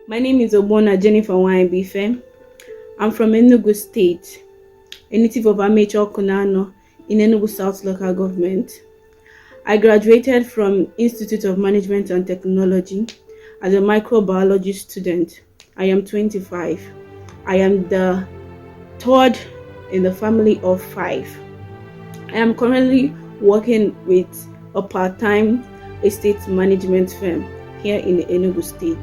My name is Ogbonna Nwanyibuife. I'm from Enugu State, a native of Amateur Kunano in Enugu South Local Government. I graduated from Institute of Management and Technology as a microbiology student. I am 25. I am the third in the family of 5. I am currently working with a part-time estate management firm here in Enugu State.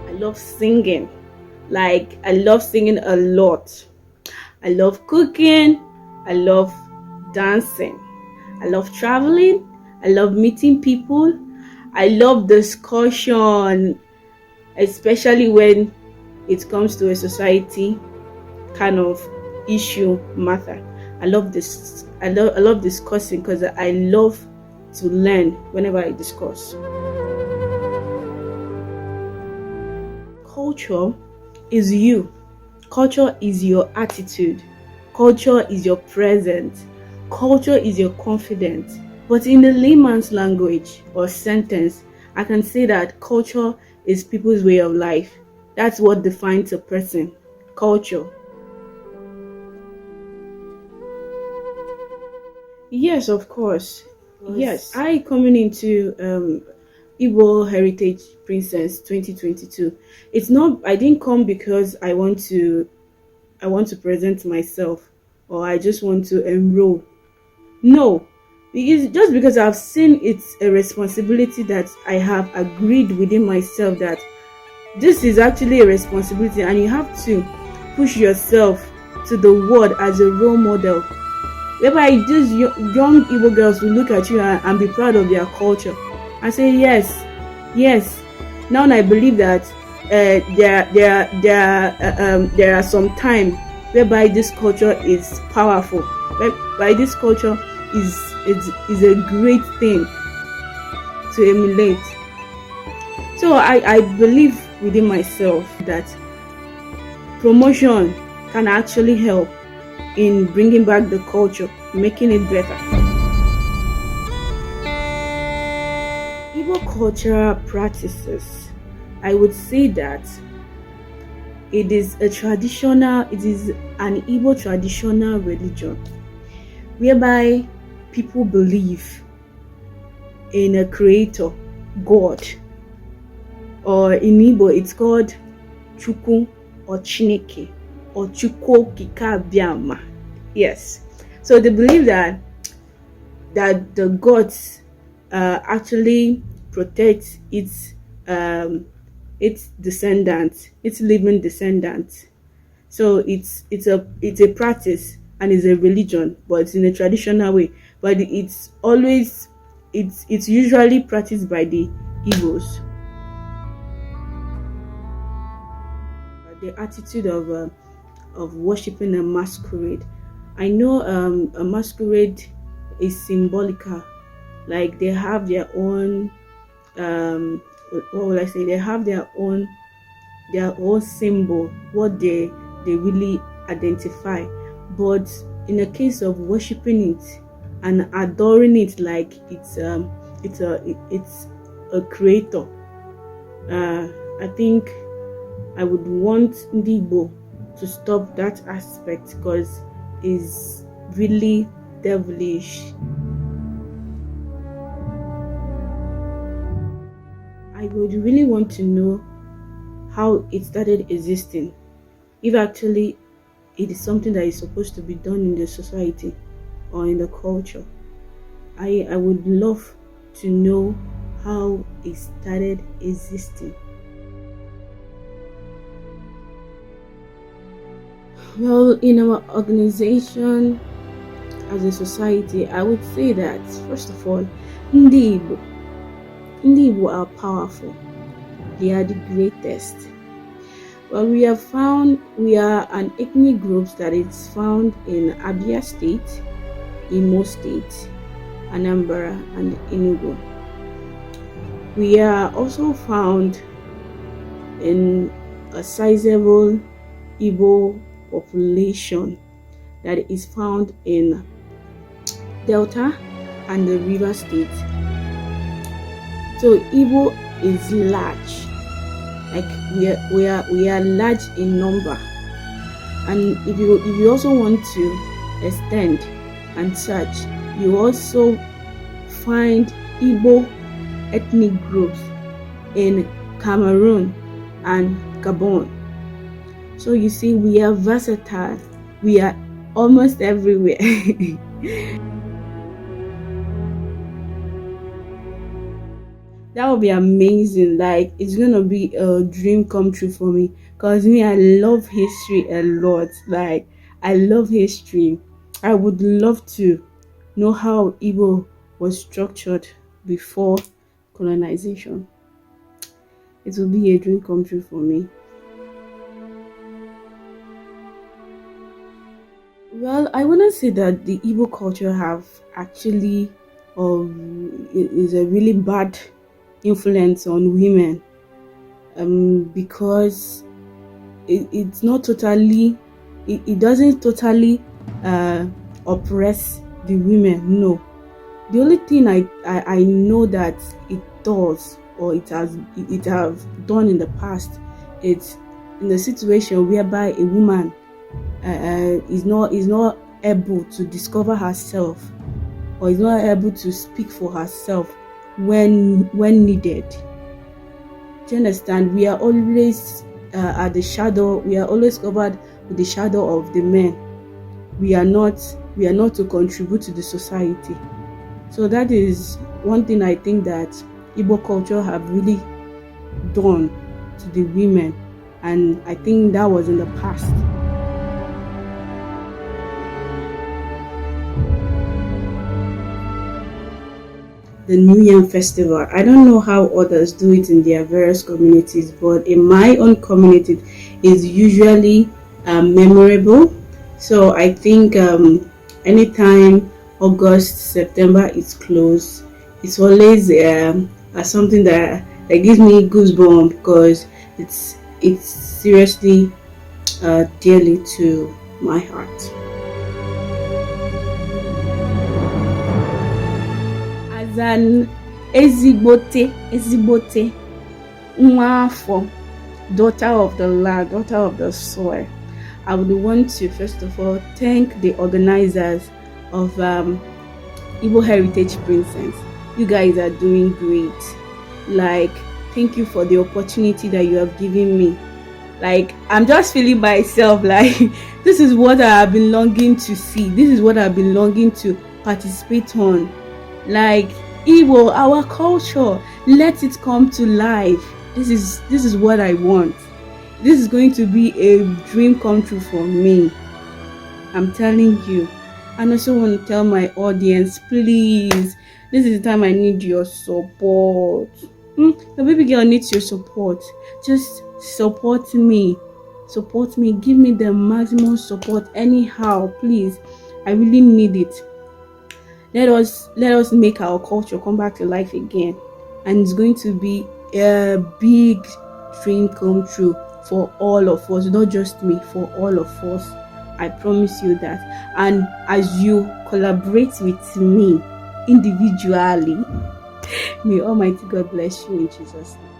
I love singing. I love singing a lot. I love cooking. I love dancing. I love traveling. I love meeting people. I love discussion, especially when it comes to a society kind of issue matter. I love this. I love discussing because I love to learn whenever I discuss. Culture is you. Culture is your attitude. Culture is your present. Culture is your confidence. But in the layman's language or sentence, I can say that culture is people's way of life. That's what defines a person. Culture. Yes, of course. Yes, I coming into Igbo Heritage Princess 2022. It's not. I didn't come because I want to present myself or I just want to enroll. No, because I've seen it's a responsibility that I have agreed within myself that this is actually a responsibility and you have to push yourself to the world as a role model. Whereby these young Igbo girls will look at you and be proud of their culture and say, yes. Now I believe that there are some times whereby this culture is powerful. Whereby this culture is a great thing to emulate. So I believe within myself that promotion can actually help in bringing back the culture, making it better. Igbo cultural practices, I would say that it is an Igbo traditional religion whereby people believe in a creator, God, or in Igbo it's called Chukwu or Chineke or Chukwu Kikabiama. Yes. So they believe that the gods actually protect its descendants, its living descendants. So it's a practice and it's a religion, but it's in a traditional way. But it's usually practiced by the Igbos. The attitude of worshiping a masquerade. I know a masquerade is symbolical. Like they have their own what will I say? They have their own symbol, what they really identify. But in the case of worshiping it and adoring it like it's a creator, I think I would want Igbo to stop that aspect because it's really devilish. I would really want to know how it started existing. If actually it is something that is supposed to be done in the society or in the culture. I would love to know how it started existing. Well, in our organization, as a society, I would say that, first of all, Ndi Igbo are powerful. They are the greatest. Well, we are an ethnic group that is found in Abia State, Imo State, Anambra, and Enugu. We are also found in a sizable Igbo population that is found in Delta and the River State. So Igbo is large. Like we are large in number. And if you also want to extend and search, you also find Igbo ethnic groups in Cameroon and Gabon. So you see, we are versatile. We are almost everywhere. That would be amazing. Like, it's gonna be a dream come true for me. Cause me, I love history a lot. Like, I love history. I would love to know how Igbo was structured before colonization. It will be a dream come true for me. Well, I wouldn't say that the Igbo culture have actually is a really bad influence on women, because it's not totally, it doesn't totally oppress the women. No, the only thing I know that it does, or it have done in the past, it's in the situation whereby a woman is not able to discover herself, or is not able to speak for herself when needed. Do you understand? We are always at the shadow. We are always covered with the shadow of the men. We are not to contribute to the society. So that is one thing I think that Igbo culture have really done to the women, and I think that was in the past. The New Yam Festival. I don't know how others do it in their various communities, but in my own community, it's usually memorable. So I think anytime August, September is close, it's always something that gives me goosebumps, because it's seriously dearly to my heart. As an ezigbote nwafọ, daughter of the land, daughter of the soil, I would want to first of all thank the organizers of Igbo Heritage Princess. You guys are doing great. Like, thank you for the opportunity that you have given me. Like, I'm just feeling myself like this is what I have been longing to see. This is what I've been longing to participate on. Like, Igbo, our culture, let it come to life. This is what I want. This is going to be a dream come true for me. I'm telling you. And I also want to tell my audience, please, this is the time I need your support. The baby girl needs your support. Just support me. Support me. Give me the maximum support anyhow, please. I really need it. Let us make our culture come back to life again, and it's going to be a big dream come true for all of us, not just me, for all of us. I promise you that. And as you collaborate with me individually, may Almighty God bless you in Jesus' name.